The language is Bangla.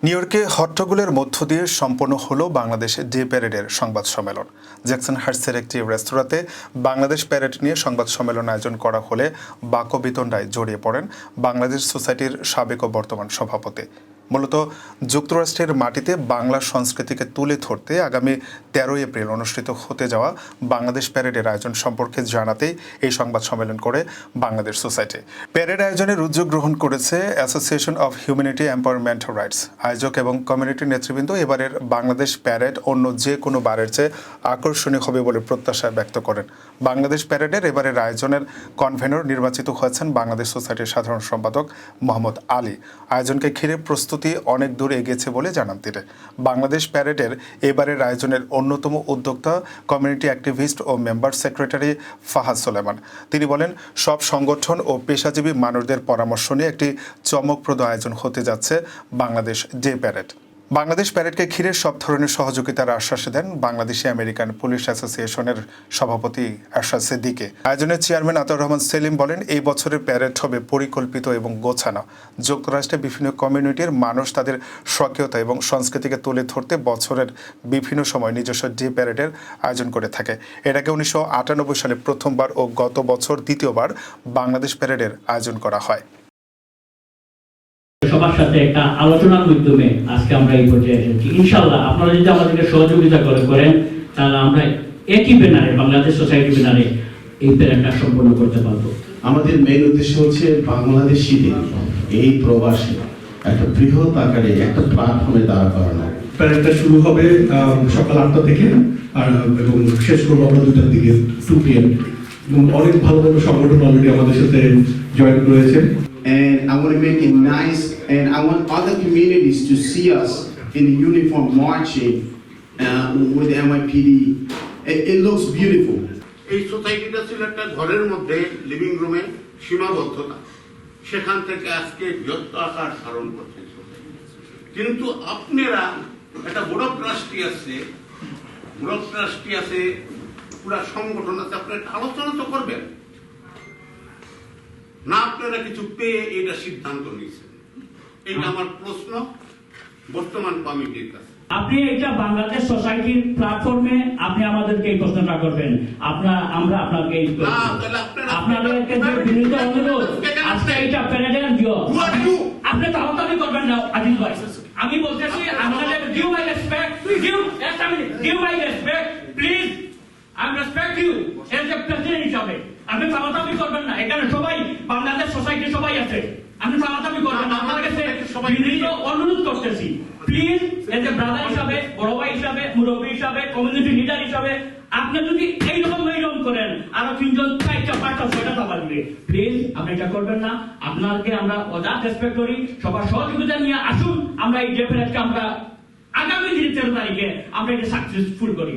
নিউ ইয়র্কে হট্টগোলের মধ্য দিয়ে সম্পন্ন হলো বাংলাদেশ ডে প্যারেডের সংবাদ সম্মেলন। জ্যাকসন হাইটসের একটি রেস্তোরাঁতে বাংলাদেশ প্যারেড নিয়ে সংবাদ সম্মেলন আয়োজন করা হলে বাকবিতণ্ডায় জড়িয়ে পড়েন বাংলাদেশ সোসাইটির সাবেক ও বর্তমান সভাপতি। মূলত যুক্তরাষ্ট্রের মাটিতে বাংলা সংস্কৃতিকে তুলে ধরতে আগামী ১৩ এপ্রিল অনুষ্ঠিত হতে যাওয়া বাংলাদেশ প্যারেডের আয়োজন সম্পর্কে জানাতেই এই সংবাদ সম্মেলন করে বাংলাদেশ সোসাইটি। প্যারেড আয়োজনের উদ্যোগ গ্রহণ করেছে association of humanity empowerment rights. আয়োজক এবং কমিউনিটির নেতৃবৃন্দ এবারের বাংলাদেশ প্যারেড অন্য যে কোনো বারের চেয়ে আকর্ষণীয় হবে বলে প্রত্যাশা ব্যক্ত করেন। বাংলাদেশ প্যারেডের এবারের আয়োজনের কনভেনর নির্বাচিত হয়েছেন বাংলাদেশ সোসাইটির সাধারণ সম্পাদক মোহাম্মদ আলী। আয়োজনকে ঘিরে প্রস্তুতি অনেক দূর এগিয়েছে বলে জানান তিনি। বাংলাদেশ প্যারেডের এবারের আয়োজনের অন্যতম উদ্যোক্তা কমিউনিটি অ্যাক্টিভিস্ট ও মেম্বার সেক্রেটারি ফাহাদ সোলেমান। তিনি বলেন, সব সংগঠন ও পেশাজীবী মানুষদের পরামর্শ নিয়ে একটি চমকপ্রদ আয়োজন হতে যাচ্ছে বাংলাদেশ ডে প্যারেড। বাংলাদেশ প্যারেডকে ঘিরে সব ধরনের সহযোগিতার আশ্বাস দেন বাংলাদেশি আমেরিকান পুলিশ অ্যাসোসিয়েশনের সভাপতি আরশাদ সিদ্দিকী। আয়োজনের চেয়ারম্যান আতাউর রহমান সেলিম বলেন, এই বছরের প্যারেড হবে পরিকল্পিত এবং গোছানো। যুক্তরাষ্ট্রের বিভিন্ন কমিউনিটির মানুষ তাদের স্বকীয়তা এবং সংস্কৃতিকে তুলে ধরতে বছরের বিভিন্ন সময় নিজস্ব ডে প্যারেডের আয়োজন করে থাকে। এর আগে 1998 সালে প্রথমবার ও গত বছর দ্বিতীয়বার বাংলাদেশ প্যারেডের আয়োজন করা হয়। সবার সাথে একটা আলোচনার মাধ্যমে আজকে আমরা এই পর্যায়ে এসেছি। ইনশাআল্লাহ আপনারা যদি আমাদেরকে সহযোগিতা করেন তাহলে আমরা একই ব্যানারে বাংলাদেশ সোসাইটি ব্যানারে এই প্যারেডটা সম্পন্ন করতে পারবো। আমাদের মেইন উদ্দেশ্য হচ্ছে বাংলাদেশিদের এই প্রবাসে একটা বৃহৎ আকারে একটা প্ল্যাটফর্মে দাঁড়া করানো। প্যারেডটা শুরু হবে সকাল 8টা থেকে এবং শেষ করবো আমরা 2টার দিকে 2 PM। এবং অনেক ভালো ভালো সংগঠন অলরেডি আমাদের সাথে জয়েন করেছে। And I want to make it nice, and I want other communities to see us in the uniform marching with the NYPD. It looks beautiful. এই সোসাইটিটা ছিল একটা ঘরের মধ্যে লিভিং রুমে সীমাবদ্ধতা, সেখান থেকে আজকে বৃহত্ত আকার ধারণ করছে। কিন্তু আপনারা একটা বড় ট্রাস্টি আছে, পুরা সংগঠন আছে, আপনারা আলোচনা তো করবেন না? আপনারা কিছু পেয়ে এটা সিদ্ধান্ত নিয়েছেন, এটা আমার প্রশ্ন বর্তমান কমিটির কাছে। আপনি এটা বাংলাদেশ সোসাইটির প্ল্যাটফর্মে আপনি আমাদেরকে এই প্রশ্নটা করবেন, আমরা আপনাকে আপনাদেরকে যে বিনীত অনুরোধ আজকে এটা প্যারেডের দিও, আপনি তাড়াতাড়ি করবেন না আজিজ ভাই। আমি বলতেছি আপনাদের give my respect, give my respect please. I respect you as a president হিসাবে। আপনি তাড়াতাড়ি করবেন না, এখানে সবাই বাংলাদেশ সোসাইটি সবাই আছে, আপনি তাড়াতাড়ি করবেন না। আপনার কাছে বিনীত অনুরোধ করতেছি প্লিজ, এজ এ ব্রাদার হিসাবে, বড় ভাই হিসাবে, মুরব্বী হিসাবে, কমিউনিটি লিডার হিসাবে আপনি যদি এইরকম করেন আরো 3জন 4টা 5টা 6টা সভা দিবে, প্লিজ আপনি এটা করবেন না। আপনাকে আমরা অজাত রেসপেক্ট করি, সবার সহযোগিতা নিয়ে আসুন আমরা এই ডে প্যারেডকে আমরা আগামী 13 তারিখে আমরা এটা সাকসেসফুল করি।